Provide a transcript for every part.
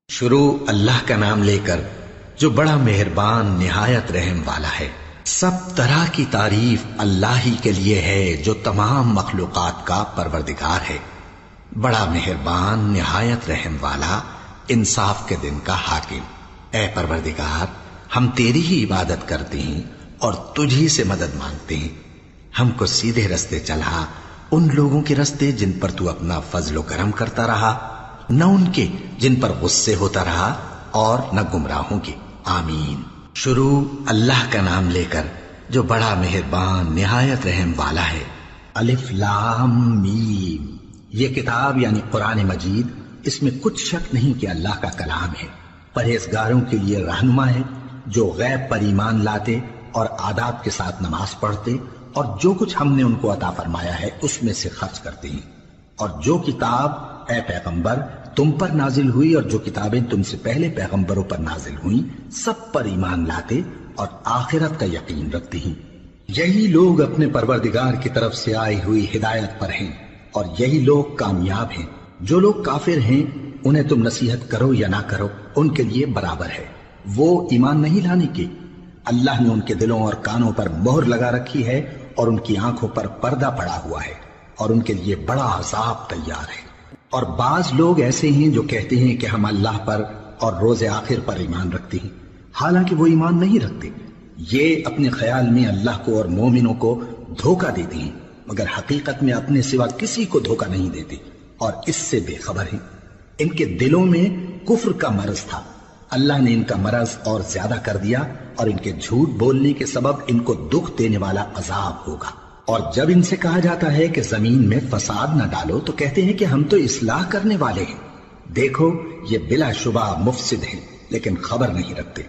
شروع اللہ کا نام لے کر جو بڑا مہربان نہایت رحم والا ہے۔ سب طرح کی تعریف اللہ ہی کے لیے ہے جو تمام مخلوقات کا پروردگار ہے، بڑا مہربان نہایت رحم والا، انصاف کے دن کا حاکم۔ اے پروردگار، ہم تیری ہی عبادت کرتے ہیں اور تجھی سے مدد مانگتے ہیں۔ ہم کو سیدھے رستے چلا، ان لوگوں کے رستے جن پر تو اپنا فضل و کرم کرتا رہا، نہ ان کے جن پر غصے ہوتا رہا، اور نہ گمراہوں کے۔ آمین۔ شروع اللہ کا نام لے کر جو بڑا مہربان نہایت رحم والا ہے۔ الف لام میم۔ یہ کتاب یعنی قرآن مجید، اس میں کچھ شک نہیں کہ اللہ کا کلام ہے، پرہیزگاروں کے لیے رہنما ہے، جو غیب پر ایمان لاتے اور آداب کے ساتھ نماز پڑھتے اور جو کچھ ہم نے ان کو عطا فرمایا ہے اس میں سے خرچ کرتے ہیں، اور جو کتاب اے پیغمبر تم پر نازل ہوئی اور جو کتابیں تم سے پہلے پیغمبروں پر نازل ہوئیں سب پر ایمان لاتے اور آخرت کا یقین رکھتے ہیں۔ یہی لوگ اپنے پروردگار کی طرف سے آئی ہوئی ہدایت پر ہیں اور یہی لوگ کامیاب ہیں۔ جو لوگ کافر ہیں انہیں تم نصیحت کرو یا نہ کرو ان کے لیے برابر ہے، وہ ایمان نہیں لانے کے۔ اللہ نے ان کے دلوں اور کانوں پر مہر لگا رکھی ہے اور ان کی آنکھوں پر پردہ پڑا ہوا ہے اور ان کے لیے بڑا عذاب تیار ہے۔ اور بعض لوگ ایسے ہیں جو کہتے ہیں کہ ہم اللہ پر اور روز آخر پر ایمان رکھتے ہیں، حالانکہ وہ ایمان نہیں رکھتے۔ یہ اپنے خیال میں اللہ کو اور مومنوں کو دھوکہ دیتے ہیں، مگر حقیقت میں اپنے سوا کسی کو دھوکہ نہیں دیتے اور اس سے بے خبر ہیں۔ ان کے دلوں میں کفر کا مرض تھا، اللہ نے ان کا مرض اور زیادہ کر دیا، اور ان کے جھوٹ بولنے کے سبب ان کو دکھ دینے والا عذاب ہوگا۔ اور جب ان سے کہا جاتا ہے کہ زمین میں فساد نہ ڈالو تو کہتے ہیں کہ ہم تو اصلاح کرنے والے ہیں۔ دیکھو یہ بلا شبہ مفسد ہیں لیکن خبر نہیں رکھتے۔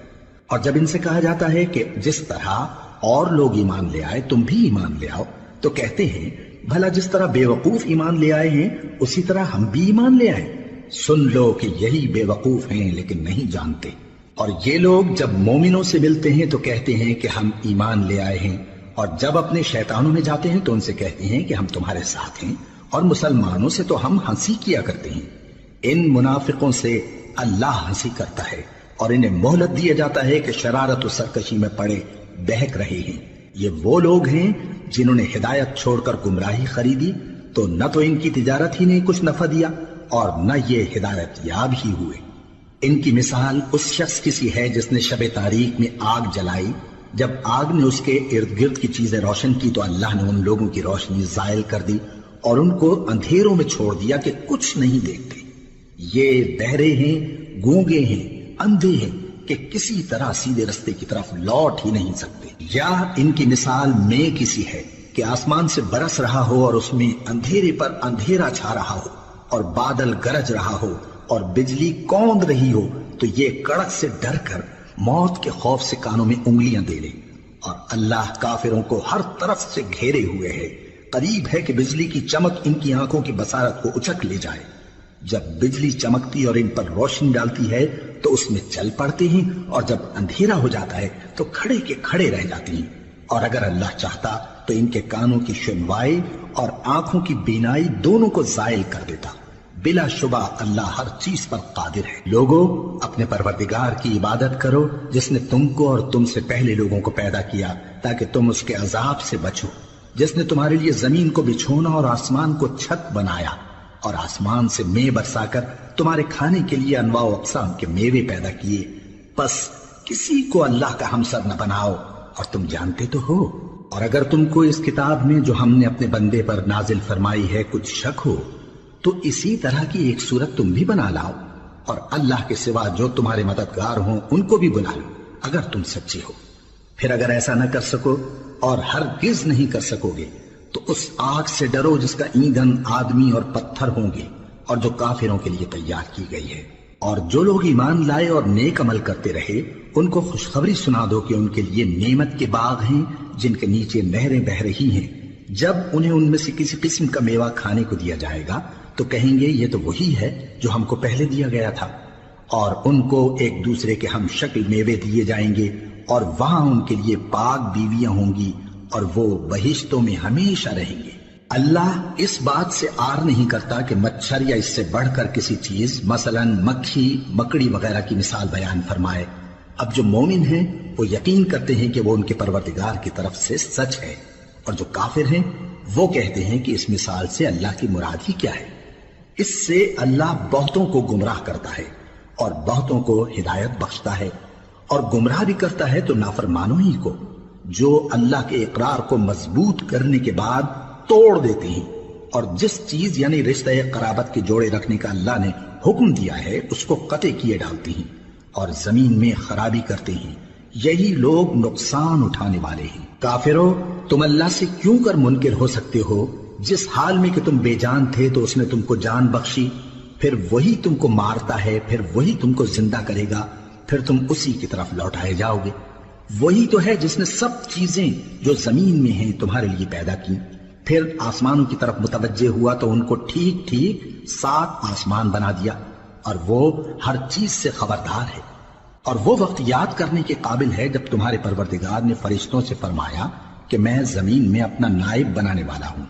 اور جب ان سے کہا جاتا ہے کہ جس طرح اور لوگ ایمان لے آئے تم بھی ایمان لے آؤ تو کہتے ہیں بھلا جس طرح بے وقوف ایمان لے آئے ہیں اسی طرح ہم بھی ایمان لے آئے۔ سن لو کہ یہی بے وقوف ہیں لیکن نہیں جانتے۔ اور یہ لوگ جب مومنوں سے ملتے ہیں تو کہتے ہیں کہ ہم ایمان لے آئے ہیں، اور جب اپنے شیطانوں میں جاتے ہیں تو ان سے کہتے ہیں کہ ہم تمہارے ساتھ ہیں، اور مسلمانوں سے تو ہم ہنسی کیا کرتے ہیں۔ ان منافقوں سے اللہ ہنسی کرتا ہے اور انہیں مہلت دیا جاتا ہے کہ شرارت و سرکشی میں پڑے بہک رہے ہیں۔ یہ وہ لوگ ہیں جنہوں نے ہدایت چھوڑ کر گمراہی خریدی، تو نہ تو ان کی تجارت ہی نے کچھ نفع دیا اور نہ یہ ہدایت یاب ہی ہوئے۔ ان کی مثال اس شخص کی سی ہے جس نے شب تاریک میں آگ جلائی، جب آگ نے اس کے ارد گرد کی چیزیں روشن کی تو اللہ نے ان لوگوں کی روشنی زائل کر دی اور ان کو اندھیروں میں چھوڑ دیا کہ کچھ نہیں دیکھتے۔ یہ بہرے ہیں، گونگے ہیں، اندھے ہیں کہ کسی طرح سیدھے رستے کی طرف لوٹ ہی نہیں سکتے۔ یا ان کی مثال میں کسی ہے کہ آسمان سے برس رہا ہو اور اس میں اندھیرے پر اندھیرا چھا رہا ہو اور بادل گرج رہا ہو اور بجلی کوند رہی ہو تو یہ کڑک سے ڈر کر موت کے خوف سے کانوں میں انگلیاں دے لے۔ اور اللہ کافروں کو ہر طرف سے گھیرے ہوئے ہے، قریب ہے کہ بجلی کی چمک ان کی آنکھوں کی بصارت کو اچک لے جائے۔ جب بجلی چمکتی اور ان پر روشنی ڈالتی ہے تو اس میں چل پڑتے ہیں، اور جب اندھیرا ہو جاتا ہے تو کھڑے کے کھڑے رہ جاتے ہیں۔ اور اگر اللہ چاہتا تو ان کے کانوں کی سنوائی اور آنکھوں کی بینائی دونوں کو زائل کر دیتا۔ بلا شبہ اللہ ہر چیز پر قادر ہے۔ لوگو اپنے پروردگار کی عبادت کرو جس نے تم کو اور تم سے پہلے لوگوں کو پیدا کیا تاکہ تم اس کے عذاب سے بچو، جس نے تمہارے لیے زمین کو بچھونا اور آسمان کو چھت بنایا، اور آسمان سے مے برسا کر تمہارے کھانے کے لیے انواع و اقسام کے میوے پیدا کیے۔ بس کسی کو اللہ کا ہمسر نہ بناؤ، اور تم جانتے تو ہو۔ اور اگر تم کو اس کتاب میں جو ہم نے اپنے بندے پر نازل فرمائی ہے کچھ شک ہو تو اسی طرح کی ایک صورت تم بھی بنا لاؤ، اور اللہ کے سوا جو تمہارے مددگار ہوں ان کو بھی بلا لو اگر تم سچے ہو۔ پھر اگر ایسا نہ کر سکو اور ہرگز نہیں کر سکو گے تو اس آگ سے ڈرو جس کا ایندھن آدمی اور پتھر ہوں گے اور جو کافروں کے لیے تیار کی گئی ہے۔ اور جو لوگ ایمان لائے اور نیک عمل کرتے رہے ان کو خوشخبری سنا دو کہ ان کے لیے نعمت کے باغ ہیں جن کے نیچے نہریں بہہ رہی ہیں۔ جب انہیں ان میں سے کسی قسم کا میوہ کھانے کو دیا جائے گا تو کہیں گے یہ تو وہی ہے جو ہم کو پہلے دیا گیا تھا، اور ان کو ایک دوسرے کے ہم شکل میوے دیے جائیں گے، اور وہاں ان کے لیے پاک بیویاں ہوں گی اور وہ بہشتوں میں ہمیشہ رہیں گے۔ اللہ اس بات سے آر نہیں کرتا کہ مچھر یا اس سے بڑھ کر کسی چیز مثلاً مکھی مکڑی وغیرہ کی مثال بیان فرمائے۔ اب جو مومن ہیں وہ یقین کرتے ہیں کہ وہ ان کے پروردگار کی طرف سے سچ ہے، اور جو کافر ہیں وہ کہتے ہیں کہ اس مثال سے اللہ کی مراد ہی کیا ہے۔ اس سے اللہ بہتوں کو گمراہ کرتا ہے اور بہتوں کو ہدایت بخشتا ہے، اور گمراہ بھی کرتا ہے تو نافرمانوں ہی کو، جو اللہ کے اقرار کو مضبوط کرنے کے بعد توڑ دیتے ہیں، اور جس چیز یعنی رشتہ قرابت کے جوڑے رکھنے کا اللہ نے حکم دیا ہے اس کو قطع کیے ڈالتے ہیں اور زمین میں خرابی کرتے ہیں۔ یہی لوگ نقصان اٹھانے والے ہیں۔ کافرو، تم اللہ سے کیوں کر منکر ہو سکتے ہو؟ جس حال میں کہ تم بے جان تھے تو اس نے تم کو جان بخشی، پھر وہی تم کو مارتا ہے، پھر وہی تم کو زندہ کرے گا، پھر تم اسی کی طرف لوٹائے جاؤ گے۔ وہی تو ہے جس نے سب چیزیں جو زمین میں ہیں تمہارے لیے پیدا کی، پھر آسمانوں کی طرف متوجہ ہوا تو ان کو ٹھیک ٹھیک 7 آسمان بنا دیا، اور وہ ہر چیز سے خبردار ہے۔ اور وہ وقت یاد کرنے کے قابل ہے جب تمہارے پروردگار نے فرشتوں سے فرمایا کہ میں زمین میں اپنا نائب بنانے والا ہوں۔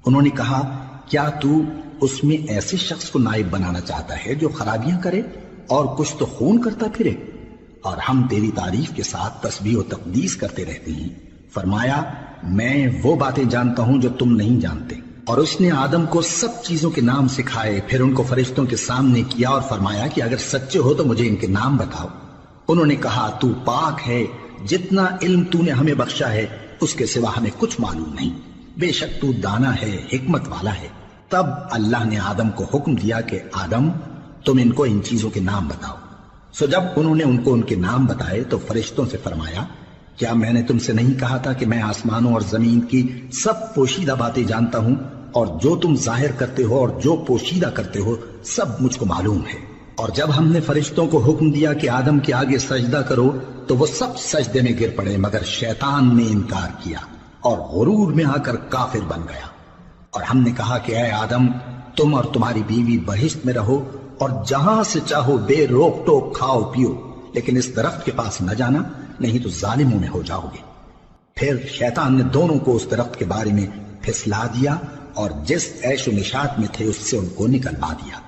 انہوں نے کہا، کیا تو اس میں ایسے شخص کو نائب بنانا چاہتا ہے جو خرابیاں کرے اور کچھ تو خون کرتا پھرے؟ اور ہم تیری تعریف کے ساتھ تسبیح و تقدیس کرتے رہتے ہیں۔ فرمایا، میں وہ باتیں جانتا ہوں جو تم نہیں جانتے۔ اور اس نے آدم کو سب چیزوں کے نام سکھائے، پھر ان کو فرشتوں کے سامنے کیا اور فرمایا کہ اگر سچے ہو تو مجھے ان کے نام بتاؤ۔ انہوں نے کہا، تو پاک ہے، جتنا علم تو نے ہمیں بخشا ہے اس کے سوا ہمیں کچھ معلوم نہیں، بے شک تو دانا ہے، حکمت والا ہے۔ تب اللہ نے آدم کو حکم دیا کہ آدم، تم ان کو ان چیزوں کے نام بتاؤ۔ سو جب انہوں نے ان کو ان کے نام بتائے تو فرشتوں سے فرمایا، کیا میں نے تم سے نہیں کہا تھا کہ میں آسمانوں اور زمین کی سب پوشیدہ باتیں جانتا ہوں، اور جو تم ظاہر کرتے ہو اور جو پوشیدہ کرتے ہو سب مجھ کو معلوم ہے۔ اور جب ہم نے فرشتوں کو حکم دیا کہ آدم کے آگے سجدہ کرو تو وہ سب سجدے میں گر پڑے، مگر شیطان نے انکار کیا اور غرور میں آ کر کافر بن گیا۔ اور ہم نے کہا کہ اے آدم، تم اور تمہاری بیوی بہشت میں رہو اور جہاں سے چاہو بے روک ٹوک کھاؤ پیو، لیکن اس درخت کے پاس نہ جانا، نہیں تو ظالموں میں ہو جاؤ گے۔ پھر شیطان نے دونوں کو اس درخت کے بارے میں پھسلا دیا اور جس عیش و نشاط میں تھے اس سے ان کو نکلوا دیا۔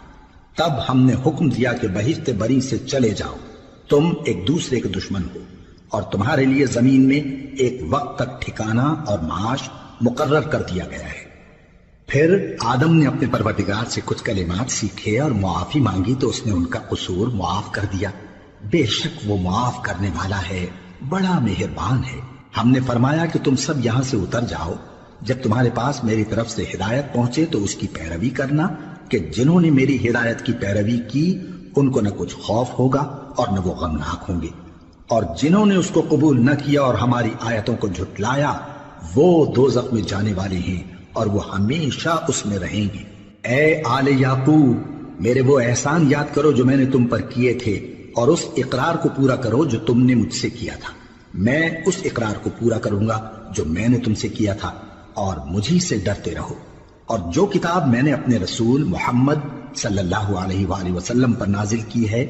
تب ہم نے حکم دیا کہ بہشت بری سے چلے جاؤ، تم ایک دوسرے کے دشمن ہو، اور تمہارے لیے زمین میں ایک وقت تک ٹھکانہ اور معاش مقرر کر دیا گیا ہے۔ پھر آدم نے اپنے پروردگار سے کچھ کلمات سیکھے اور معافی مانگی تو اس نے ان کا قصور معاف کر دیا۔ بے شک وہ معاف کرنے والا ہے، بڑا مہربان ہے۔ ہم نے فرمایا کہ تم سب یہاں سے اتر جاؤ، جب تمہارے پاس میری طرف سے ہدایت پہنچے تو اس کی پیروی کرنا، کہ جنہوں نے میری ہدایت کی پیروی کی ان کو نہ کچھ خوف ہوگا اور نہ وہ غمناک ہوں گے، اور جنہوں نے اس کو قبول نہ کیا اور ہماری آیتوں کو جھٹلایا وہ دوزخ میں جانے والے ہیں اور وہ ہمیشہ اس میں رہیں گے۔ اے آل یعقوب، میرے وہ احسان یاد کرو جو میں نے تم پر کیے تھے، اور اس اقرار کو پورا کرو جو تم نے مجھ سے کیا تھا۔ میں اس اقرار کو پورا کروں گا جو میں نے تم سے کیا تھا، اور مجھی سے ڈرتے رہو۔ اور جو کتاب میں نے اپنے رسول محمد صلی اللہ علیہ وآلہ وسلم پر نازل کی ہے،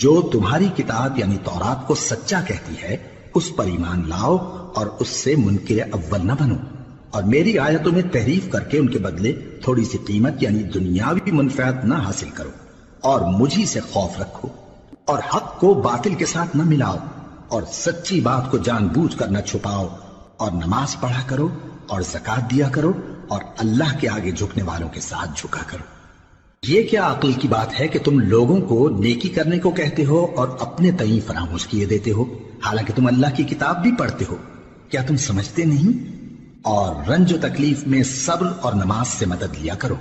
جو تمہاری کتاب یعنی تورات کو سچا کہتی ہے، اس پر ایمان لاؤ اور اس سے منکر اول نہ بنو، اور میری آیتوں میں تحریف کر کے ان کے بدلے تھوڑی سی قیمت یعنی دنیاوی منفعت نہ حاصل کرو، اور مجھی سے خوف رکھو، اور حق کو باطل کے ساتھ نہ ملاؤ، اور سچی بات کو جان بوجھ کر نہ چھپاؤ، اور نماز پڑھا کرو اور زکوٰۃ دیا کرو، اور اللہ کے آگے جھکنے والوں کے ساتھ جھکا کرو۔ یہ کیا عقل کی بات ہے کہ تم لوگوں کو نیکی کرنے کو کہتے ہو اور اپنے تئیں فراموش کیے دیتے ہو، حالانکہ تم اللہ کی کتاب بھی پڑھتے ہو؟ کیا تم سمجھتے نہیں؟ اور رنج و تکلیف میں صبر اور نماز سے مدد لیا کرو،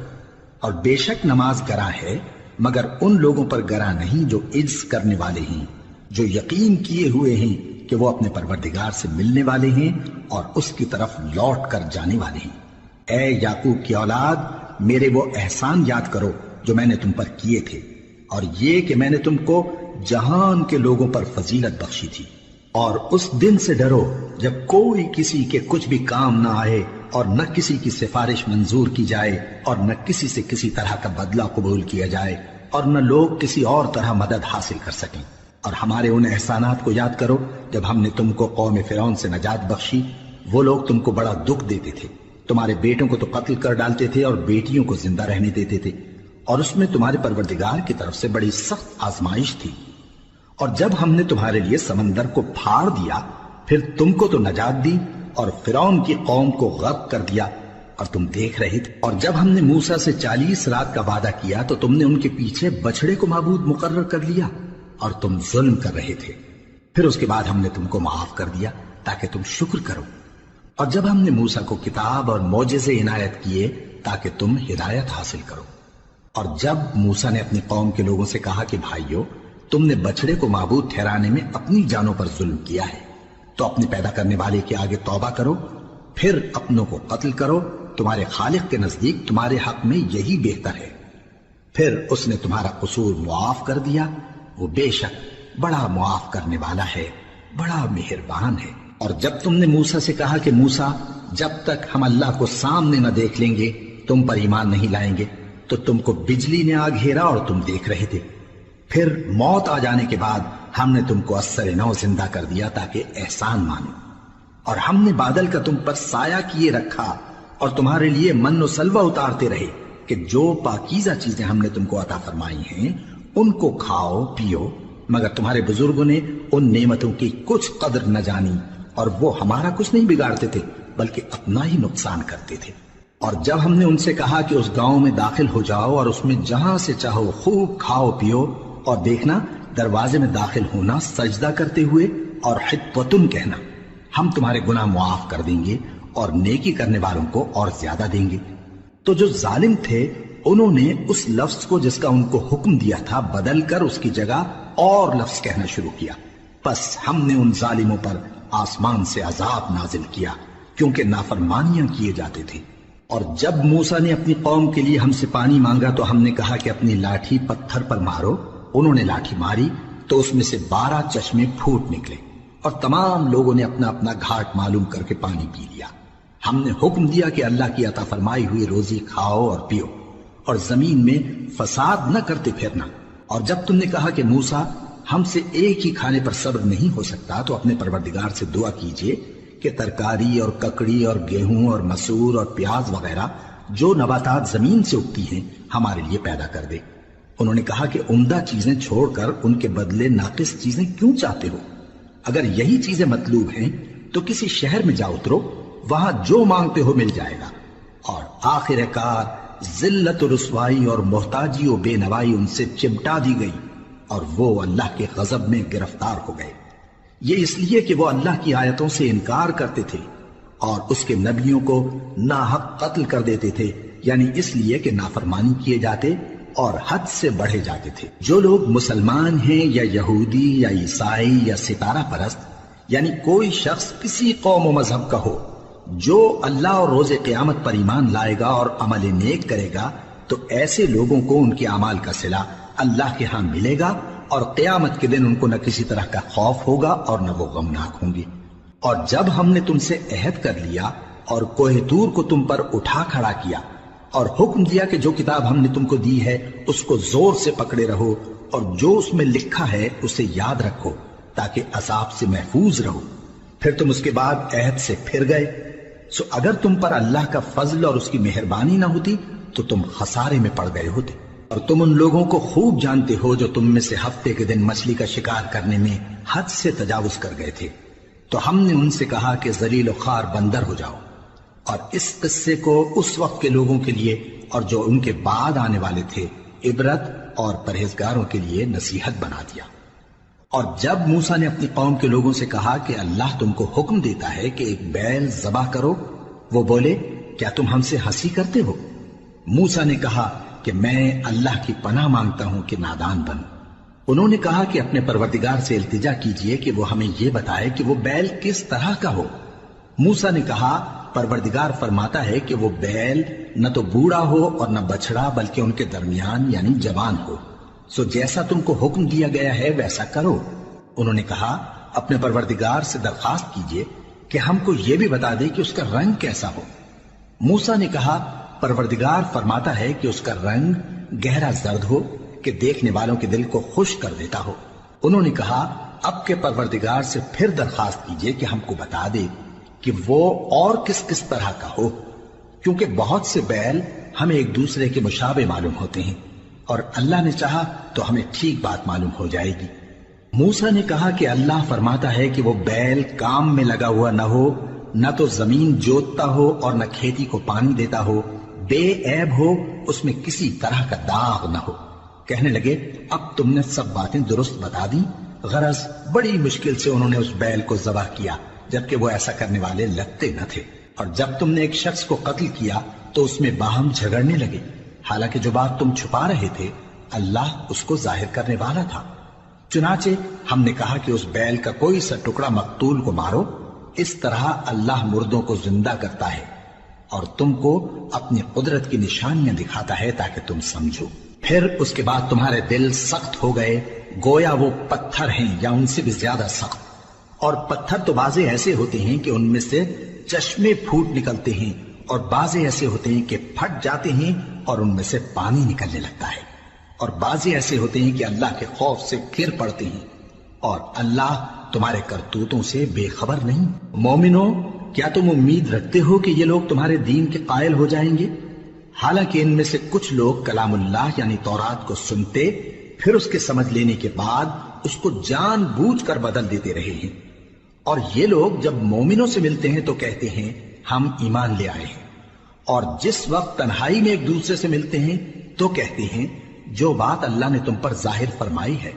اور بے شک نماز گراں ہے، مگر ان لوگوں پر گراں نہیں جو عجز کرنے والے ہیں، جو یقین کیے ہوئے ہیں کہ وہ اپنے پروردگار سے ملنے والے ہیں اور اس کی طرف لوٹ کر جانے والے ہیں۔ اے یعقوب کی اولاد، میرے وہ احسان یاد کرو جو میں نے تم پر کیے تھے، اور یہ کہ میں نے تم کو جہان کے لوگوں پر فضیلت بخشی تھی۔ اور اس دن سے ڈرو جب کوئی کسی کے کچھ بھی کام نہ آئے، اور نہ کسی کی سفارش منظور کی جائے، اور نہ کسی سے کسی طرح کا بدلہ قبول کیا جائے، اور نہ لوگ کسی اور طرح مدد حاصل کر سکیں۔ اور ہمارے ان احسانات کو یاد کرو جب ہم نے تم کو قوم فرعون سے نجات بخشی، وہ لوگ تم کو بڑا دکھ دیتے تھے، تمہارے بیٹوں کو تو قتل کر ڈالتے تھے اور بیٹیوں کو زندہ رہنے دیتے تھے، اور اس میں تمہارے پروردگار کی طرف سے بڑی سخت آزمائش تھی۔ اور جب ہم نے تمہارے لیے سمندر کو پھاڑ دیا، پھر تم کو تو نجات دی اور فرعون کی قوم کو غرق کر دیا، اور تم دیکھ رہے تھے۔ اور جب ہم نے موسیٰ سے 40 رات کا وعدہ کیا تو تم نے ان کے پیچھے بچڑے کو معبود مقرر کر لیا اور تم ظلم کر رہے تھے۔ پھر اس کے بعد ہم نے تم کو معاف کر دیا تاکہ تم شکر کرو۔ اور جب ہم نے موسیٰ کو کتاب اور معجزے عنایت کیے تاکہ تم ہدایت حاصل کرو۔ اور جب موسیٰ نے اپنی قوم کے لوگوں سے کہا کہ بھائیو، تم نے بچڑے کو معبود ٹھہرانے میں اپنی جانوں پر ظلم کیا ہے، تو اپنے پیدا کرنے والے کے آگے توبہ کرو، پھر اپنوں کو قتل کرو، تمہارے خالق کے نزدیک تمہارے حق میں یہی بہتر ہے۔ پھر اس نے تمہارا قصور معاف کر دیا، وہ بے شک بڑا معاف کرنے والا ہے، بڑا مہربان ہے۔ اور جب تم نے موسیٰ سے کہا کہ موسیٰ، جب تک ہم اللہ کو سامنے نہ دیکھ لیں گے تم پر ایمان نہیں لائیں گے، تو تم کو بجلی نے آ گھیرا اور تم دیکھ رہے تھے۔ پھر موت آ جانے کے بعد ہم نے تم کو اثر نو زندہ کر دیا تاکہ احسان مانو۔ اور ہم نے بادل کا تم پر سایہ کیے رکھا اور تمہارے لیے من و سلوہ اتارتے رہے کہ جو پاکیزہ چیزیں ہم نے تم کو عطا فرمائی ہیں ان کو کھاؤ پیو، مگر تمہارے بزرگوں نے ان نعمتوں کی کچھ قدر نہ جانی اور وہ ہمارا کچھ نہیں بگاڑتے تھے بلکہ اپنا ہی نقصان کرتے تھے۔ اور جب ہم نے ان سے کہا کہ اس گاؤں میں داخل ہو جاؤ اور اس میں جہاں سے چاہو خوب کھاؤ پیو، اور دیکھنا دروازے میں داخل ہونا سجدہ کرتے ہوئے اور حطوتن کہنا، ہم تمہارے گناہ معاف کر دیں گے اور نیکی کرنے والوں کو اور زیادہ دیں گے، تو جو ظالم تھے انہوں نے اس لفظ کو جس کا ان کو حکم دیا تھا بدل کر اس کی جگہ اور لفظ کہنا شروع کیا۔ پس ہم نے ان ظالموں پر آسمان سے عذاب نازل کیا کیونکہ نافرمانیاں کیے جاتے تھے۔ اور جب موسیٰ نے اپنی قوم کے لیے ہم سے پانی مانگا تو ہم نے کہا کہ اپنی لاٹھی پتھر پر مارو۔ انہوں نے لاٹھی ماری تو اس میں سے 12 چشمے پھوٹ نکلے اور تمام لوگوں نے اپنا اپنا گھاٹ معلوم کر کے پانی پی لیا۔ ہم نے حکم دیا کہ اللہ کی عطا فرمائی ہوئی روزی کھاؤ اور پیو اور زمین میں فساد نہ کرتے پھرنا۔ اور جب تم نے کہا کہ موسیٰ ہم سے ایک ہی کھانے پر صبر نہیں ہو سکتا تو اپنے پروردگار سے دعا کیجئے کہ ترکاری اور ککڑی اور گیہوں اور مسور اور پیاز وغیرہ جو نباتات زمین سے اگتی ہیں ہمارے لیے پیدا کر دے۔ انہوں نے کہا کہ عمدہ چیزیں چھوڑ کر ان کے بدلے ناقص چیزیں کیوں چاہتے ہو؟ اگر یہی چیزیں مطلوب ہیں تو کسی شہر میں جا اترو، وہاں جو مانگتے ہو مل جائے گا۔ اور آخر کار ذلت و رسوائی اور محتاجی و بے نوائی ان سے چمٹا دی گئی اور وہ اللہ کے غضب میں گرفتار ہو گئے، یہ اس لیے کہ وہ اللہ کی آیتوں سے انکار کرتے تھے اور اس کے نبیوں کو ناحق قتل کر دیتے تھے، یعنی اس لیے کہ نافرمانی کیے جاتے اور حد سے بڑھے جاتے تھے۔ جو لوگ مسلمان ہیں یا یہودی یا عیسائی یا ستارہ پرست، یعنی کوئی شخص کسی قوم و مذہب کا ہو، جو اللہ اور روز قیامت پر ایمان لائے گا اور عمل نیک کرے گا تو ایسے لوگوں کو ان کے اعمال کا صلہ اللہ کے ہاں ملے گا اور قیامت کے دن ان کو نہ کسی طرح کا خوف ہوگا اور نہ وہ غمناک ہوں گے۔ اور جب ہم نے تم سے عہد کر لیا اور کوہ طور کو تم پر اٹھا کھڑا کیا اور حکم دیا کہ جو کتاب ہم نے تم کو دی ہے اس کو زور سے پکڑے رہو اور جو اس میں لکھا ہے اسے یاد رکھو تاکہ عذاب سے محفوظ رہو، پھر تم اس کے بعد عہد سے پھر گئے، سو اگر تم پر اللہ کا فضل اور اس کی مہربانی نہ ہوتی تو تم خسارے میں پڑ گئے ہوتے۔ اور تم ان لوگوں کو خوب جانتے ہو جو تم میں سے ہفتے کے دن مچھلی کا شکار کرنے میں حد سے تجاوز کر گئے تھے، تو ہم نے ان سے کہا کہ ذلیل و خوار بندر ہو جاؤ، اور اس قصے کو اس وقت کے لوگوں کے لیے اور جو ان کے بعد آنے والے تھے عبرت اور پرہیزگاروں کے لیے نصیحت بنا دیا۔ اور جب موسیٰ نے اپنی قوم کے لوگوں سے کہا کہ اللہ تم کو حکم دیتا ہے کہ ایک بیل ذبح کرو، وہ بولے کیا تم ہم سے ہنسی کرتے ہو؟ موسیٰ نے کہا کہ میں اللہ کی پناہ مانگتا ہوں کہ نادان بنوں۔ انہوں نے کہا کہ اپنے پروردگار سے التجا کیجئے کہ وہ ہمیں یہ بتائے کہ وہ بیل کس طرح کا ہو۔ موسیٰ نے کہا پروردگار فرماتا ہے کہ وہ بیل نہ تو بوڑھا ہو اور نہ بچڑا بلکہ ان کے درمیان یعنی جوان ہو، سو جیسا تم کو حکم دیا گیا ہے ویسا کرو۔ انہوں نے کہا اپنے پروردگار سے درخواست کیجئے کہ ہم کو یہ بھی بتا دے کہ اس کا رنگ کیسا ہو۔ موسیٰ نے کہا پروردگار فرماتا ہے کہ اس کا رنگ گہرا زرد ہو کہ دیکھنے والوں کے دل کو خوش کر دیتا ہو۔ انہوں نے کہا اب کے پروردگار سے پھر درخواست کیجئے کہ ہم کو بتا دے کہ وہ اور کس کس طرح کا ہو۔ کیونکہ بہت سے بیل ہمیں ایک دوسرے کے مشابہ معلوم ہوتے ہیں، اور اللہ نے چاہا تو ہمیں ٹھیک بات معلوم ہو جائے گی۔ موسیٰ نے کہا کہ اللہ فرماتا ہے کہ وہ بیل کام میں لگا ہوا نہ ہو، نہ تو زمین جوتتا ہو اور نہ کھیتی کو پانی دیتا ہو، بے عیب ہو، اس میں کسی طرح کا داغ نہ ہو۔ کہنے لگے اب تم نے سب باتیں درست بتا دی۔ غرض بڑی مشکل سے انہوں نے اس بیل کو ذبح کیا، جبکہ وہ ایسا کرنے والے لگتے نہ تھے۔ اور جب تم نے ایک شخص کو قتل کیا تو اس میں باہم جھگڑنے لگے، حالانکہ جو بات تم چھپا رہے تھے اللہ اس کو ظاہر کرنے والا تھا۔ چنانچہ ہم نے کہا کہ اس بیل کا کوئی سا ٹکڑا مقتول کو مارو، اس طرح اللہ مردوں کو زندہ کرتا ہے اور تم کو اپنی قدرت کی نشانیاں دکھاتا ہے تاکہ تم سمجھو۔ پھر اس کے بعد تمہارے دل سخت ہو گئے، گویا وہ پتھر ہیں یا ان سے بھی زیادہ سخت۔ اور پتھر تو بعضے ایسے ہوتے ہیں کہ ان میں سے چشمے پھوٹ نکلتے ہیں، اور بعضے ایسے ہوتے ہیں کہ پھٹ جاتے ہیں اور ان میں سے پانی نکلنے لگتا ہے، اور بعضے ایسے ہوتے ہیں کہ اللہ کے خوف سے گر پڑتے ہیں، اور اللہ تمہارے کرتوتوں سے بے خبر نہیں۔ مومنو، کیا تم امید رکھتے ہو کہ یہ لوگ تمہارے دین کے قائل ہو جائیں گے؟ حالانکہ ان میں سے کچھ لوگ کلام اللہ یعنی تورات کو سنتے، پھر اس کے سمجھ لینے کے بعد اس کو جان بوجھ کر بدل دیتے رہے ہیں، اور یہ لوگ جب مومنوں سے ملتے ہیں تو کہتے ہیں ہم ایمان لے آئے ہیں، اور جس وقت تنہائی میں ایک دوسرے سے ملتے ہیں تو کہتے ہیں جو بات اللہ نے تم پر ظاہر فرمائی ہے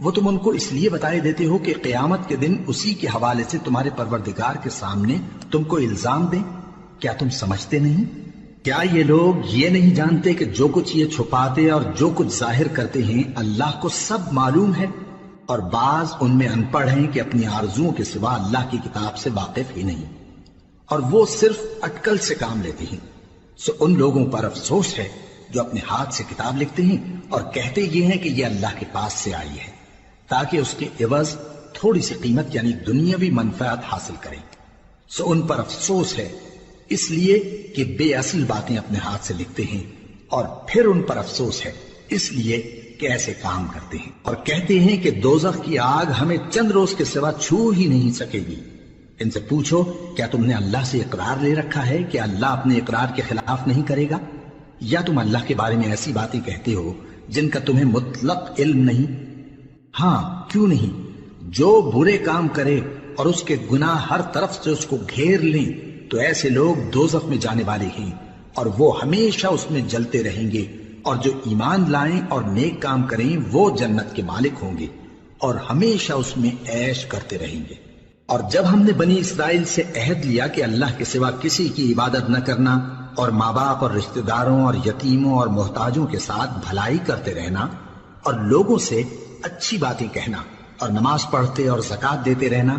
وہ تم ان کو اس لیے بتائے دیتے ہو کہ قیامت کے دن اسی کے حوالے سے تمہارے پروردگار کے سامنے تم کو الزام دیں۔ کیا تم سمجھتے نہیں؟ کیا یہ لوگ یہ نہیں جانتے کہ جو کچھ یہ چھپاتے اور جو کچھ ظاہر کرتے ہیں اللہ کو سب معلوم ہے؟ اور بعض ان میں ان پڑھ ہیں کہ اپنی آرزوؤں کے سوا اللہ کی کتاب سے واقف ہی نہیں، اور وہ صرف اٹکل سے کام لیتے ہیں۔ سو ان لوگوں پر افسوس ہے جو اپنے ہاتھ سے کتاب لکھتے ہیں اور کہتے یہ ہیں کہ یہ اللہ کے پاس سے آئی ہے، تاکہ اس کے عوض تھوڑی سی قیمت یعنی دنیاوی منفعت حاصل کریں۔ سو ان پر افسوس ہے اس لیے کہ بے اصل باتیں اپنے ہاتھ سے لکھتے ہیں، اور پھر ان پر افسوس ہے اس لیے کہ ایسے کام کرتے ہیں، اور کہتے ہیں کہ دوزخ کی آگ ہمیں چند روز کے سوا چھو ہی نہیں سکے گی۔ ان سے پوچھو کیا تم نے اللہ سے اقرار لے رکھا ہے کہ اللہ اپنے اقرار کے خلاف نہیں کرے گا؟ یا تم اللہ کے بارے میں ایسی باتیں کہتے ہو جن کا تمہیں مطلق علم نہیں؟ ہاں کیوں نہیں، جو برے کام کرے اور اس کے گناہ ہر طرف سے اس کو گھیر لیں تو ایسے لوگ دوزخ میں جانے والے ہیں، اور وہ ہمیشہ اس میں جلتے رہیں گے، اور جو ایمان لائیں اور نیک کام کریں وہ جنت کے مالک ہوں گے اور ہمیشہ اس میں عیش کرتے رہیں گے۔ اور جب ہم نے بنی اسرائیل سے عہد لیا کہ اللہ کے سوا کسی کی عبادت نہ کرنا، اور ماں باپ اور رشتہ داروں اور یتیموں اور محتاجوں کے ساتھ بھلائی کرتے رہنا، اور لوگوں سے اچھی باتیں کہنا، اور نماز پڑھتے اور زکوٰۃ دیتے رہنا،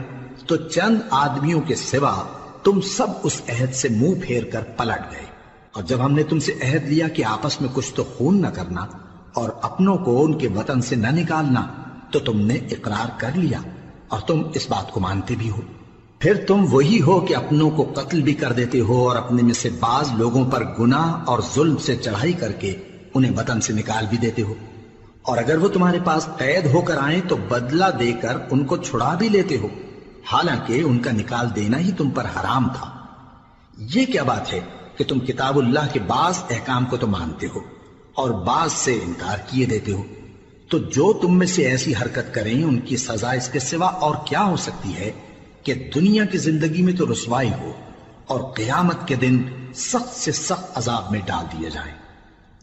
تو چند آدمیوں کے سوا تم سب اس عہد سے منہ پھیر کر پلٹ گئے۔ اور جب ہم نے تم سے عہد لیا کہ آپس میں کچھ تو خون نہ کرنا اور اپنوں کو ان کے وطن سے نہ نکالنا، تو تم نے اقرار کر لیا اور تم اس بات کو مانتے بھی ہو۔ پھر تم وہی ہو کہ اپنوں کو قتل بھی کر دیتے ہو، اور اپنے میں سے بعض لوگوں پر گناہ اور ظلم سے چڑھائی کر کے انہیں وطن سے نکال بھی دیتے ہو، اور اگر وہ تمہارے پاس قید ہو کر آئیں تو بدلہ دے کر ان کو چھڑا بھی لیتے ہو، حالانکہ ان کا نکال دینا ہی تم پر حرام تھا۔ یہ کیا بات ہے کہ تم کتاب اللہ کے بعض احکام کو تو مانتے ہو اور بعض سے انکار کیے دیتے ہو؟ تو جو تم میں سے ایسی حرکت کریں ان کی سزا اس کے سوا اور کیا ہو سکتی ہے کہ دنیا کی زندگی میں تو رسوائی ہو اور قیامت کے دن سخت سے سخت عذاب میں ڈال دیے جائیں۔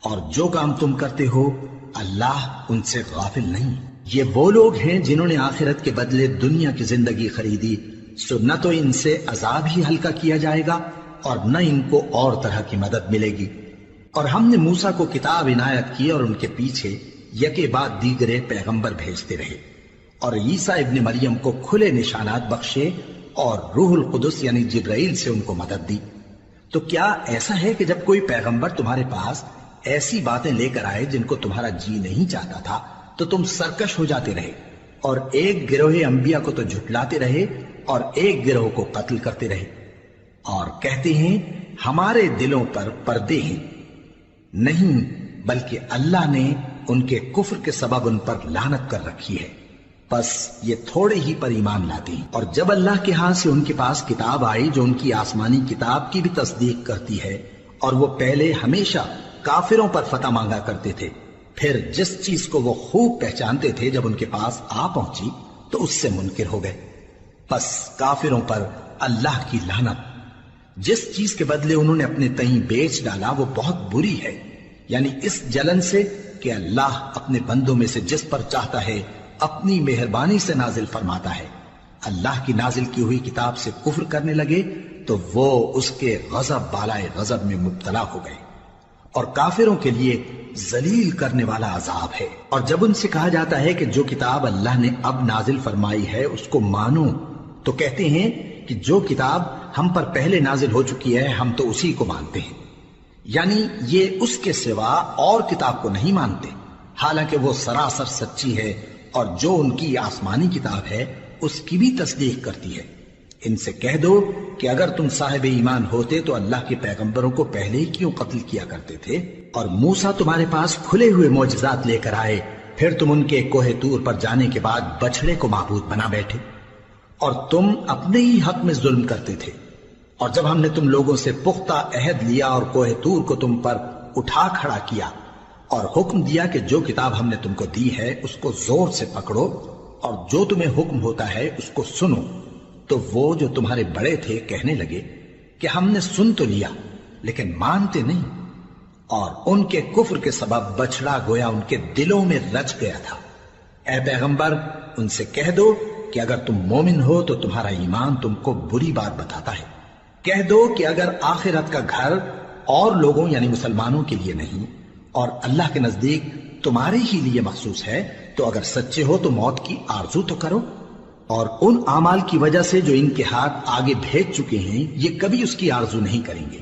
اور جو کام تم کرتے ہو اللہ ان سے غافل نہیں۔ یہ وہ لوگ ہیں جنہوں نے آخرت کے بدلے دنیا کی زندگی خریدی، سو نہ تو ان سے عذاب ہی ہلکا کیا جائے گا اور نہ ان کو اور طرح کی مدد ملے گی۔ اور ہم نے موسیٰ کو کتاب عنایت کی اور ان کے پیچھے یکے بعد دیگرے پیغمبر بھیجتے رہے، اور عیسیٰ ابن مریم کو کھلے نشانات بخشے اور روح القدس یعنی جبرائیل سے ان کو مدد دی۔ تو کیا ایسا ہے کہ جب کوئی پیغمبر تمہارے پاس ایسی باتیں لے کر آئے جن کو تمہارا جی نہیں چاہتا تھا تو تم سرکش ہو جاتے رہے، اور ایک گروہ انبیاء کو تو جھٹلاتے رہے اور ایک گروہ کو قتل کرتے رہے، اور کہتے ہیں ہمارے دلوں پر پردے ہیں؟ نہیں، بلکہ اللہ نے ان کے کفر کے سبب ان پر لعنت کر رکھی ہے، بس یہ تھوڑے ہی پر ایمان لاتے ہیں۔ اور جب اللہ کے ہاں سے ان کے پاس کتاب آئی جو ان کی آسمانی کتاب کی بھی تصدیق کرتی ہے اور وہ پہلے ہمیشہ کافروں پر فتح مانگا کرتے تھے، پھر جس چیز کو وہ خوب پہچانتے تھے جب ان کے پاس آ پہنچی تو اس سے منکر ہو گئے۔ بس کافروں پر اللہ کی لعنت۔ جس چیز کے بدلے انہوں نے اپنے تئیں بیچ ڈالا وہ بہت بری ہے، یعنی اس جلن سے کہ اللہ اپنے بندوں میں سے جس پر چاہتا ہے اپنی مہربانی سے نازل فرماتا ہے۔ اللہ کی نازل کی ہوئی کتاب سے کفر کرنے لگے تو وہ اس کے غضب بالائے غضب میں مبتلا ہو گئے، اور کافروں کے لیے ذلیل کرنے والا عذاب ہے۔ اور جب ان سے کہا جاتا ہے کہ جو کتاب اللہ نے اب نازل فرمائی ہے اس کو مانو، تو کہتے ہیں کہ جو کتاب ہم پر پہلے نازل ہو چکی ہے ہم تو اسی کو مانتے ہیں، یعنی یہ اس کے سوا اور کتاب کو نہیں مانتے، حالانکہ وہ سراسر سچی ہے، اور جو ان کی آسمانی کتاب ہے اس کی بھی تصدیق کرتی ہے۔ ان سے کہہ دو کہ اگر تم صاحب ایمان ہوتے تو اللہ کے پیغمبروں کو پہلے ہی کیوں قتل کیا کرتے تھے؟ اور موسیٰ تمہارے پاس کھلے ہوئے معجزات لے کر آئے، پھر تم ان کے کوہ طور پر جانے کے بعد بچڑے کو معبود بنا بیٹھے، اور تم اپنے ہی حق میں ظلم کرتے تھے۔ اور جب ہم نے تم لوگوں سے پختہ عہد لیا اور کوہ طور کو تم پر اٹھا کھڑا کیا اور حکم دیا کہ جو کتاب ہم نے تم کو دی ہے اس کو زور سے پکڑو اور جو تمہیں حکم ہوتا ہے اس کو سنو، تو وہ جو تمہارے بڑے تھے کہنے لگے کہ ہم نے سن تو لیا لیکن مانتے نہیں، اور ان کے کفر کے سبب بچڑا گویا ان کے دلوں میں رچ گیا تھا۔ اے پیغمبر ان سے کہہ دو کہ اگر تم مومن ہو تو تمہارا ایمان تم کو بری بات بتاتا ہے۔ کہہ دو کہ اگر آخرت کا گھر اور لوگوں یعنی مسلمانوں کے لیے نہیں اور اللہ کے نزدیک تمہارے ہی لیے مخصوص ہے تو اگر سچے ہو تو موت کی آرزو تو کرو، اور ان اعمال کی وجہ سے جو ان کے ہاتھ آگے بھیج چکے ہیں یہ کبھی اس کی آرزو نہیں کریں گے،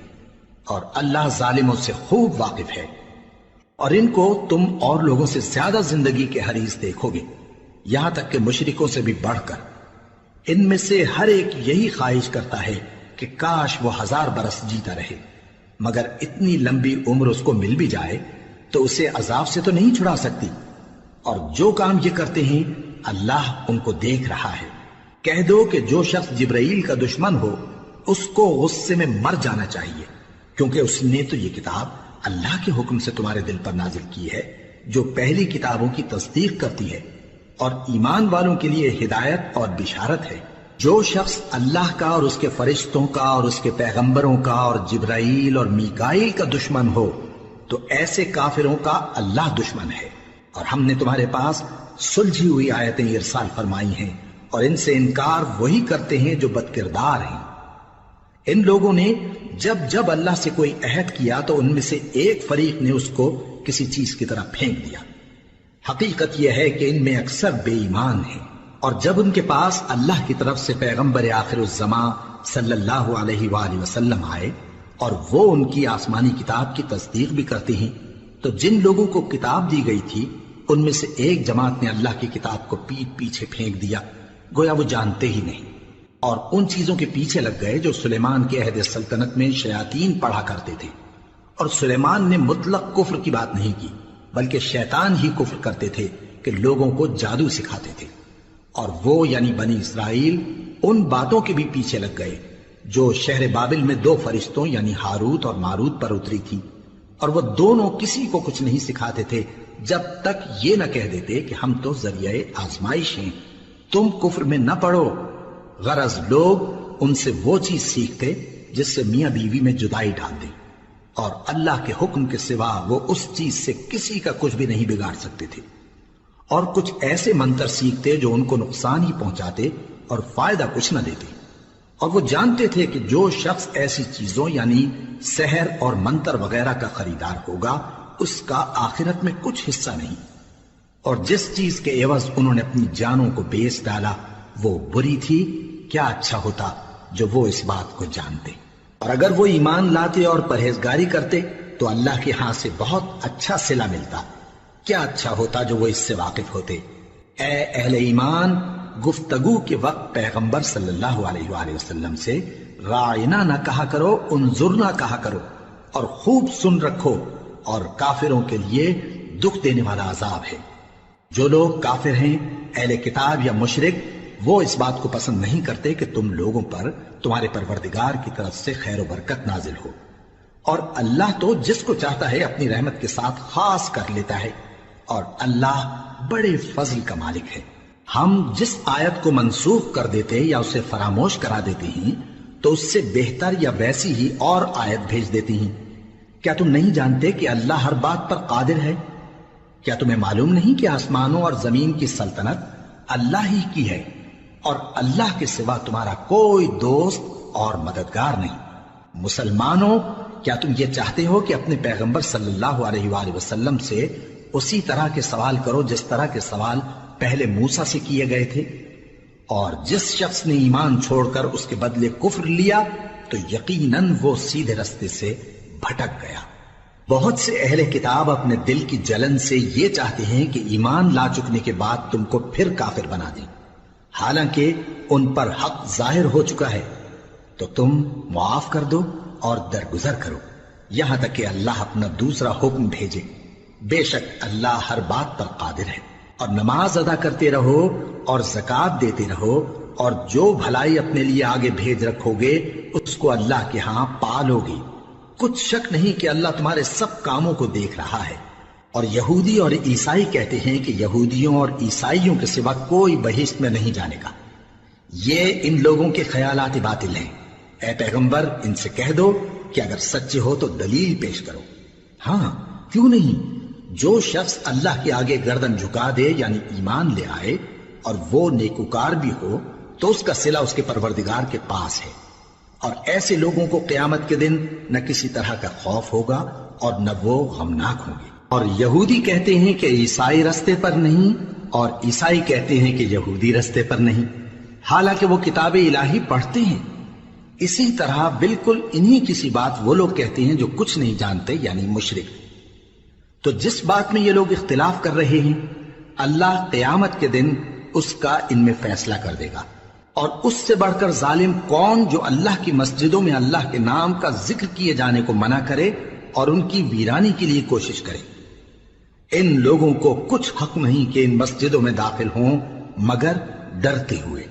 اور اللہ ظالموں سے خوب واقف ہے۔ اور ان کو تم اور لوگوں سے زیادہ زندگی کے حریص دیکھو گے، یہاں تک کہ مشرکوں سے بھی بڑھ کر۔ ان میں سے ہر ایک یہی خواہش کرتا ہے کہ کاش وہ 1000 برس جیتا رہے، مگر اتنی لمبی عمر اس کو مل بھی جائے تو اسے عذاب سے تو نہیں چھڑا سکتی، اور جو کام یہ کرتے ہیں اللہ ان کو دیکھ رہا ہے۔ کہہ دو کہ جو شخص جبرائیل کا دشمن ہو اس کو غصے میں مر جانا چاہیے، کیونکہ اس نے تو یہ کتاب اللہ کے حکم سے تمہارے دل پر نازل کی ہے جو پہلی کتابوں کی تصدیق کرتی ہے، اور ایمان والوں کے لیے ہدایت اور بشارت ہے۔ جو شخص اللہ کا اور اس کے فرشتوں کا اور اس کے پیغمبروں کا اور جبرائیل اور میکائیل کا دشمن ہو تو ایسے کافروں کا اللہ دشمن ہے۔ اور ہم نے تمہارے پاس سلجھی ہوئی آیتیں ارسال فرمائی ہیں، اور ان سے انکار وہی کرتے ہیں جو بد کردار ہیں۔ ان لوگوں نے جب جب اللہ سے کوئی عہد کیا تو ان میں سے ایک فریق نے اس کو کسی چیز کی طرح پھینک دیا۔ حقیقت یہ ہے کہ ان میں اکثر بے ایمان ہیں، اور جب ان کے پاس اللہ کی طرف سے پیغمبر آخر الزماں صلی اللہ علیہ وآلہ وسلم آئے اور وہ ان کی آسمانی کتاب کی تصدیق بھی کرتے ہیں، تو جن لوگوں کو کتاب دی گئی تھی ان میں سے ایک جماعت نے اللہ کی کتاب کو پیٹ پیچھے پھینک دیا، گویا وہ جانتے ہی نہیں، اور ان چیزوں کے پیچھے لگ گئے جو سلیمان کے عہد سلطنت میں شیاطین پڑھا کرتے تھے۔ اور سلیمان نے مطلق کفر کی بات نہیں کی، بلکہ شیطان ہی کفر کرتے تھے کہ لوگوں کو جادو سکھاتے تھے، اور وہ یعنی بنی اسرائیل ان باتوں کے بھی پیچھے لگ گئے جو شہر بابل میں 2 فرشتوں یعنی ہاروت اور ماروت پر اتری تھی، اور وہ دونوں کسی کو کچھ نہیں سکھاتے تھے جب تک یہ نہ کہہ دیتے کہ ہم تو ذریعہ آزمائش ہیں، تم کفر میں نہ پڑو۔ غرض لوگ ان سے وہ چیز سیکھتے جس سے میاں بیوی میں جدائی ڈال دیں، اور اللہ کے حکم کے سوا وہ اس چیز سے کسی کا کچھ بھی نہیں بگاڑ سکتے تھے، اور کچھ ایسے منتر سیکھتے جو ان کو نقصان ہی پہنچاتے اور فائدہ کچھ نہ دیتے، اور وہ جانتے تھے کہ جو شخص ایسی چیزوں یعنی سحر اور منتر وغیرہ کا خریدار ہوگا اس کا آخرت میں کچھ حصہ نہیں، اور جس چیز کے عوض انہوں نے اپنی جانوں کو بیچ ڈالا وہ بری تھی۔ کیا اچھا ہوتا جو وہ اس بات کو جانتے، اور اگر وہ ایمان لاتے اور پرہیزگاری کرتے تو اللہ کے ہاں سے بہت اچھا صلہ ملتا۔ کیا اچھا ہوتا جو وہ اس سے واقف ہوتے۔ اے اہل ایمان، گفتگو کے وقت پیغمبر صلی اللہ علیہ وآلہ وسلم سے رائنا نہ کہا کرو، انظرنا کہا کرو، اور خوب سن رکھو، اور کافروں کے لیے دکھ دینے والا عذاب ہے۔ جو لوگ کافر ہیں، اہل کتاب یا مشرک، وہ اس بات کو پسند نہیں کرتے کہ تم لوگوں پر تمہارے پروردگار کی طرف سے خیر و برکت نازل ہو، اور اللہ تو جس کو چاہتا ہے اپنی رحمت کے ساتھ خاص کر لیتا ہے، اور اللہ بڑے فضل کا مالک ہے۔ ہم جس آیت کو منسوخ کر دیتے یا اسے فراموش کرا دیتے ہیں تو اس سے بہتر یا ویسی ہی اور آیت بھیج دیتی ہیں۔ کیا تم نہیں جانتے کہ اللہ ہر بات پر قادر ہے؟ کیا تمہیں معلوم نہیں کہ آسمانوں اور زمین کی سلطنت اللہ ہی کی ہے، اور اللہ کے سوا تمہارا کوئی دوست اور مددگار نہیں؟ مسلمانوں، کیا تم یہ چاہتے ہو کہ اپنے پیغمبر صلی اللہ علیہ وآلہ وسلم سے اسی طرح کے سوال کرو جس طرح کے سوال پہلے موسیٰ سے کیے گئے تھے؟ اور جس شخص نے ایمان چھوڑ کر اس کے بدلے کفر لیا تو یقیناً وہ سیدھے رستے سے بھٹک گیا۔ بہت سے اہل کتاب اپنے دل کی جلن سے یہ چاہتے ہیں کہ ایمان لا چکنے کے بعد تم کو پھر کافر بنا دیں، حالانکہ ان پر حق ظاہر ہو چکا ہے۔ تو تم معاف کر دو اور درگزر کرو یہاں تک کہ اللہ اپنا دوسرا حکم بھیجے۔ بے شک اللہ ہر بات پر قادر ہے۔ اور نماز ادا کرتے رہو اور زکوٰۃ دیتے رہو، اور جو بھلائی اپنے لیے آگے بھیج رکھو گے اس کو اللہ کے ہاں پالو گے۔ کچھ شک نہیں کہ اللہ تمہارے سب کاموں کو دیکھ رہا ہے۔ اور یہودی اور عیسائی کہتے ہیں کہ یہودیوں اور عیسائیوں کے سوا کوئی بہشت میں نہیں جانے گا۔ یہ ان لوگوں کے خیالات باطل ہیں۔ اے پیغمبر، ان سے کہہ دو کہ اگر سچے ہو تو دلیل پیش کرو۔ ہاں، کیوں نہیں؟ جو شخص اللہ کے آگے گردن جھکا دے یعنی ایمان لے آئے اور وہ نیکوکار بھی ہو تو اس کا صلہ اس کے پروردگار کے پاس ہے، اور ایسے لوگوں کو قیامت کے دن نہ کسی طرح کا خوف ہوگا اور نہ وہ غمناک ہوں گے۔ اور یہودی کہتے ہیں کہ عیسائی رستے پر نہیں، اور عیسائی کہتے ہیں کہ یہودی رستے پر نہیں، حالانکہ وہ کتاب الہی پڑھتے ہیں۔ اسی طرح بالکل انہی کسی بات وہ لوگ کہتے ہیں جو کچھ نہیں جانتے یعنی مشرک۔ تو جس بات میں یہ لوگ اختلاف کر رہے ہیں اللہ قیامت کے دن اس کا ان میں فیصلہ کر دے گا۔ اور اس سے بڑھ کر ظالم کون جو اللہ کی مسجدوں میں اللہ کے نام کا ذکر کیے جانے کو منع کرے اور ان کی ویرانی کے لیے کوشش کرے۔ ان لوگوں کو کچھ حق نہیں کہ ان مسجدوں میں داخل ہوں مگر ڈرتے ہوئے۔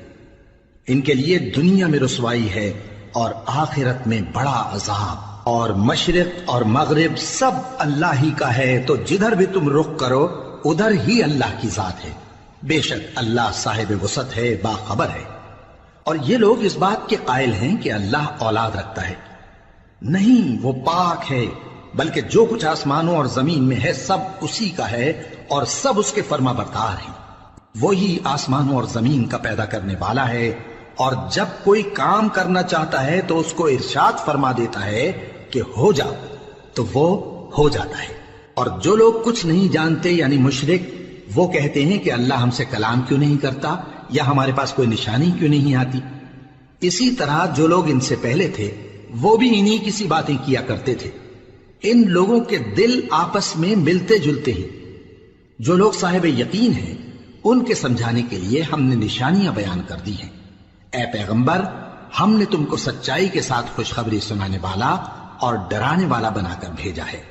ان کے لیے دنیا میں رسوائی ہے اور آخرت میں بڑا عذاب۔ اور مشرق اور مغرب سب اللہ ہی کا ہے، تو جدھر بھی تم رخ کرو ادھر ہی اللہ کی ذات ہے۔ بے شک اللہ صاحب وسعت ہے، باخبر ہے۔ اور یہ لوگ اس بات کے قائل ہیں کہ اللہ اولاد رکھتا ہے۔ نہیں، وہ پاک ہے، بلکہ جو کچھ آسمانوں اور زمین میں ہے سب اسی کا ہے، اور سب اس کے فرما بردار ہیں۔ وہی آسمانوں اور زمین کا پیدا کرنے والا ہے، اور جب کوئی کام کرنا چاہتا ہے تو اس کو ارشاد فرما دیتا ہے کہ ہو جا، تو وہ ہو جاتا ہے۔ اور جو لوگ کچھ نہیں جانتے یعنی مشرک، وہ کہتے ہیں کہ اللہ ہم سے کلام کیوں نہیں کرتا، یا ہمارے پاس کوئی نشانی کیوں نہیں آتی۔ اسی طرح جو لوگ ان سے پہلے تھے وہ بھی انہی کسی باتیں کیا کرتے تھے۔ ان لوگوں کے دل آپس میں ملتے جلتے ہیں۔ جو لوگ صاحب یقین ہیں ان کے سمجھانے کے لیے ہم نے نشانیاں بیان کر دی ہیں۔ اے پیغمبر، ہم نے تم کو سچائی کے ساتھ خوشخبری سنانے والا اور ڈرانے والا بنا کر بھیجا ہے،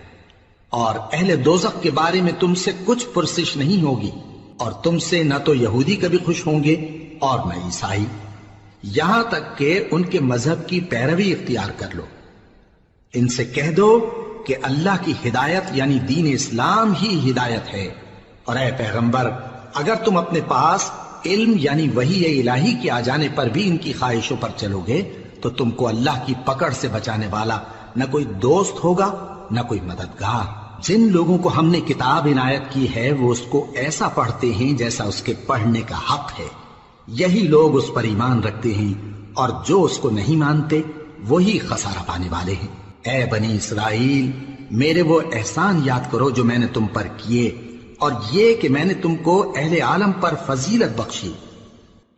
اور اہل دوزخ کے بارے میں تم سے کچھ پرسش نہیں ہوگی، اور تم سے نہ تو یہودی کبھی خوش ہوں گے اور نہ عیسائی، یہاں تک کہ ان کے مذہب کی پیروی اختیار کر لو۔ ان سے کہہ دو کہ اللہ کی ہدایت یعنی دین اسلام ہی ہدایت ہے، اور اے پیغمبر اگر تم اپنے پاس علم یعنی وحی الہی کے آ جانے پر بھی ان کی خواہشوں پر چلو گے تو تم کو اللہ کی پکڑ سے بچانے والا نہ کوئی دوست ہوگا نہ کوئی مددگار۔ جن لوگوں کو ہم نے کتاب عنایت کی ہے وہ اس کو ایسا پڑھتے ہیں جیسا اس کے پڑھنے کا حق ہے، یہی لوگ اس پر ایمان رکھتے ہیں، اور جو اس کو نہیں مانتے وہی خسارہ پانے والے ہیں۔ اے بنی اسرائیل، میرے وہ احسان یاد کرو جو میں نے تم پر کیے، اور یہ کہ میں نے تم کو اہل عالم پر فضیلت بخشی،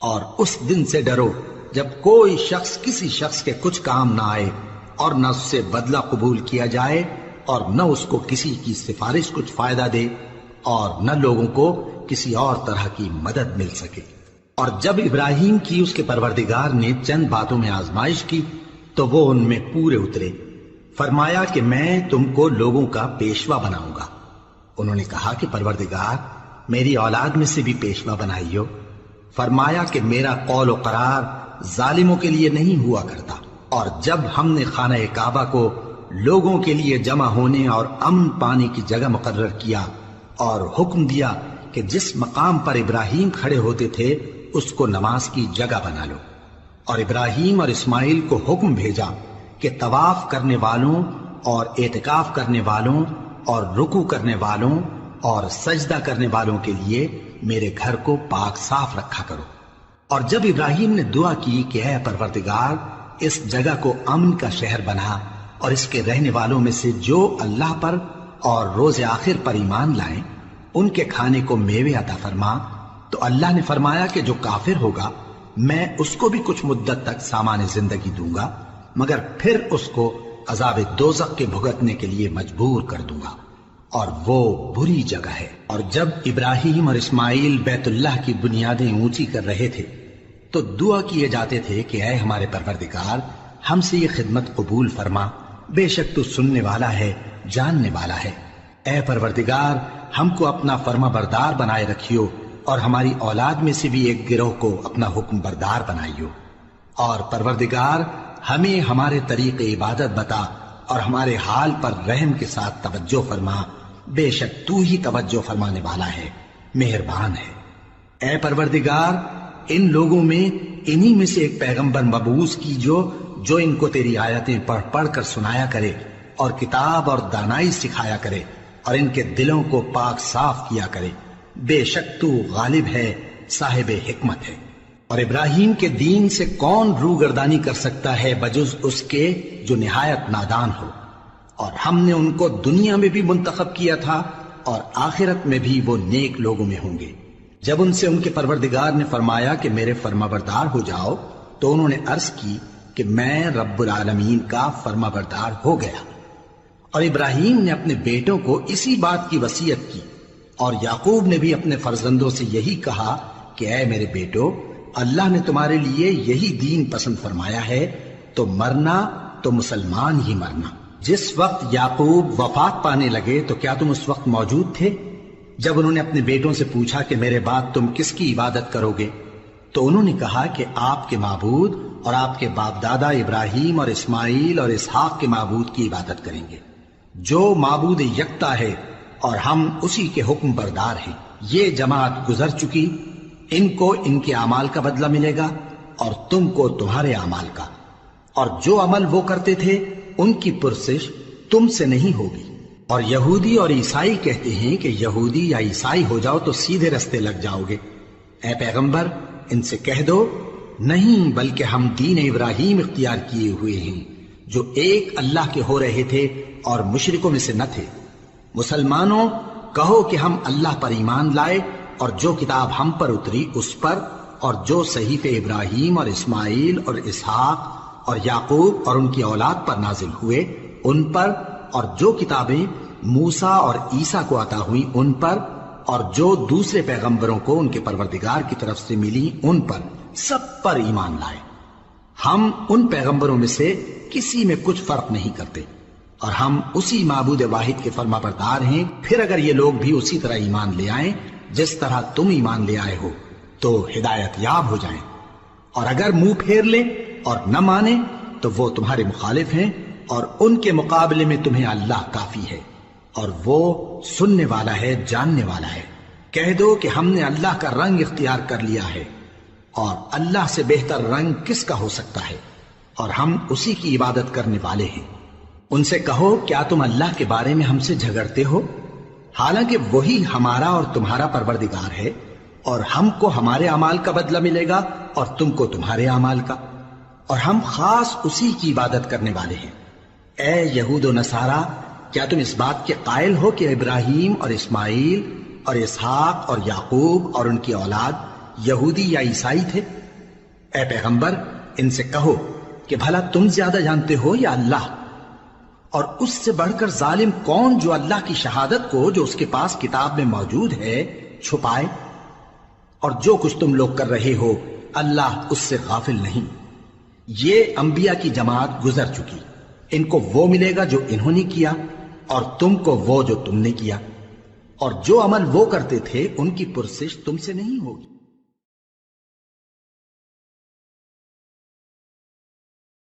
اور اس دن سے ڈرو جب کوئی شخص کسی شخص کے کچھ کام نہ آئے اور نہ اس سے بدلہ قبول کیا جائے، اور نہ اس کو کسی کی سفارش کچھ فائدہ دے، اور نہ لوگوں کو کسی اور طرح کی مدد مل سکے۔ اور جب ابراہیم کی اس کے پروردگار نے چند باتوں میں آزمائش کی تو وہ ان میں پورے اترے۔ فرمایا کہ میں تم کو لوگوں کا پیشوا بناؤں گا۔ انہوں نے کہا کہ پروردگار میری اولاد میں سے بھی پیشوا بنائیو۔ فرمایا کہ میرا قول و قرار ظالموں کے لیے نہیں ہوا کرتا۔ اور جب ہم نے خانہ کعبہ کو لوگوں کے لیے جمع ہونے اور امن پانے کی جگہ مقرر کیا اور حکم دیا کہ جس مقام پر ابراہیم کھڑے ہوتے تھے اس کو نماز کی جگہ بنا لو۔ اور ابراہیم اور اسماعیل کو حکم بھیجا کہ طواف کرنے والوں اور اعتکاف کرنے والوں اور رکوع کرنے والوں اور سجدہ کرنے والوں کے لیے میرے گھر کو پاک صاف رکھا کرو۔ اور جب ابراہیم نے دعا کی کہ اے پروردگار اس جگہ کو امن کا شہر بنا اور اس کے رہنے والوں میں سے جو اللہ پر اور روز آخر پر ایمان لائیں ان کے کھانے کو میوے عطا فرما، تو اللہ نے فرمایا کہ جو کافر ہوگا میں اس کو بھی کچھ مدت تک سامان زندگی دوں گا، مگر پھر اس کو عذاب دوزخ کے بھگتنے کے لیے مجبور کر دوں گا، اور وہ بری جگہ ہے۔ اور جب ابراہیم اور اسماعیل بیت اللہ کی بنیادیں اونچی کر رہے تھے تو دعا کیے جاتے تھے کہ اے ہمارے پروردگار ہم سے یہ خدمت قبول فرما، بے شک تو سننے والا ہے، جاننے والا ہے۔ اے پروردگار ہم کو اپنا فرما بردار بنائے رکھیو اور ہماری اولاد میں سے بھی ایک گروہ کو اپنا حکم بردار بنائیو، اور پروردگار ہمیں ہمارے طریق عبادت بتا اور ہمارے حال پر رحم کے ساتھ توجہ فرما، بے شک تو ہی توجہ فرمانے والا ہے، مہربان ہے۔ اے پروردگار ان لوگوں میں انہی میں سے ایک پیغمبر مبعوث کیجو جو ان کو تیری آیتیں پڑھ پڑھ کر سنایا کرے اور کتاب اور دانائی سکھایا کرے اور ان کے دلوں کو پاک صاف کیا کرے، بے شک تو غالب ہے، صاحب حکمت ہے۔ اور ابراہیم کے دین سے کون روگردانی کر سکتا ہے بجز اس کے جو نہایت نادان ہو، اور ہم نے ان کو دنیا میں بھی منتخب کیا تھا اور آخرت میں بھی وہ نیک لوگوں میں ہوں گے۔ جب ان سے ان کے پروردگار نے فرمایا کہ میرے فرما بردار ہو جاؤ تو انہوں نے عرض کی کہ میں رب العالمین کا فرما بردار ہو گیا۔ اور ابراہیم نے اپنے بیٹوں کو اسی بات کی وصیت کی، اور یعقوب نے بھی اپنے فرزندوں سے یہی کہا کہ اے میرے بیٹو اللہ نے تمہارے لیے یہی دین پسند فرمایا ہے، تو مرنا تو مسلمان ہی مرنا۔ جس وقت یعقوب وفات پانے لگے تو کیا تم اس وقت موجود تھے جب انہوں نے اپنے بیٹوں سے پوچھا کہ میرے بعد تم کس کی عبادت کرو گے؟ تو انہوں نے کہا کہ آپ کے معبود اور آپ کے باپ دادا ابراہیم اور اسماعیل اور اسحاق کے معبود کی عبادت کریں گے، جو معبود یکتا ہے اور ہم اسی کے حکم بردار ہیں۔ یہ جماعت گزر چکی، ان کو ان کے اعمال کا بدلہ ملے گا اور تم کو تمہارے اعمال کا، اور جو عمل وہ کرتے تھے ان کی پرسش تم سے نہیں ہوگی۔ اور یہودی اور عیسائی کہتے ہیں کہ یہودی یا عیسائی ہو جاؤ تو سیدھے رستے لگ جاؤ گے۔ اے پیغمبر ان سے کہہ دو نہیں، بلکہ ہم دین ابراہیم اختیار کیے ہوئے ہیں جو ایک اللہ کے ہو رہے تھے اور مشرکوں میں سے نہ تھے۔ مسلمانوں کہو کہ ہم اللہ پر ایمان لائے اور جو کتاب ہم پر اتری اس پر، اور جو صحیفے ابراہیم اور اسماعیل اور اسحاق اور یعقوب اور ان کی اولاد پر نازل ہوئے ان پر، اور جو کتابیں موسیٰ اور عیسیٰ کو عطا ہوئیں ان پر، اور جو دوسرے پیغمبروں کو ان کے پروردگار کی طرف سے ملی ان پر، سب پر ایمان لائے۔ ہم ان پیغمبروں میں سے کسی میں کچھ فرق نہیں کرتے، اور ہم اسی معبود واحد کے فرما بردار ہیں۔ پھر اگر یہ لوگ بھی اسی طرح ایمان لے آئیں جس طرح تم ایمان لے آئے ہو تو ہدایت یاب ہو جائیں، اور اگر منہ پھیر لیں اور نہ مانے تو وہ تمہارے مخالف ہیں، اور ان کے مقابلے میں تمہیں اللہ کافی ہے، اور وہ سننے والا ہے، جاننے والا ہے۔ کہہ دو کہ ہم نے اللہ کا رنگ اختیار کر لیا ہے، اور اللہ سے بہتر رنگ کس کا ہو سکتا ہے، اور ہم اسی کی عبادت کرنے والے ہیں۔ ان سے کہو کیا تم اللہ کے بارے میں ہم سے جھگڑتے ہو، حالانکہ وہی ہمارا اور تمہارا پروردگار ہے، اور ہم کو ہمارے اعمال کا بدلہ ملے گا اور تم کو تمہارے اعمال کا، اور ہم خاص اسی کی عبادت کرنے والے ہیں۔ اے یہود و نصارا کیا تم اس بات کے قائل ہو کہ ابراہیم اور اسماعیل اور اسحاق اور یعقوب اور ان کی اولاد یہودی یا عیسائی تھے؟ اے پیغمبر ان سے کہو کہ بھلا تم زیادہ جانتے ہو یا اللہ؟ اور اس سے بڑھ کر ظالم کون جو اللہ کی شہادت کو جو اس کے پاس کتاب میں موجود ہے چھپائے؟ اور جو کچھ تم لوگ کر رہے ہو اللہ اس سے غافل نہیں۔ یہ انبیاء کی جماعت گزر چکی، ان کو وہ ملے گا جو انہوں نے کیا، اور تم کو وہ جو تم نے کیا، اور جو عمل وہ کرتے تھے ان کی پرسش تم سے نہیں ہوگی۔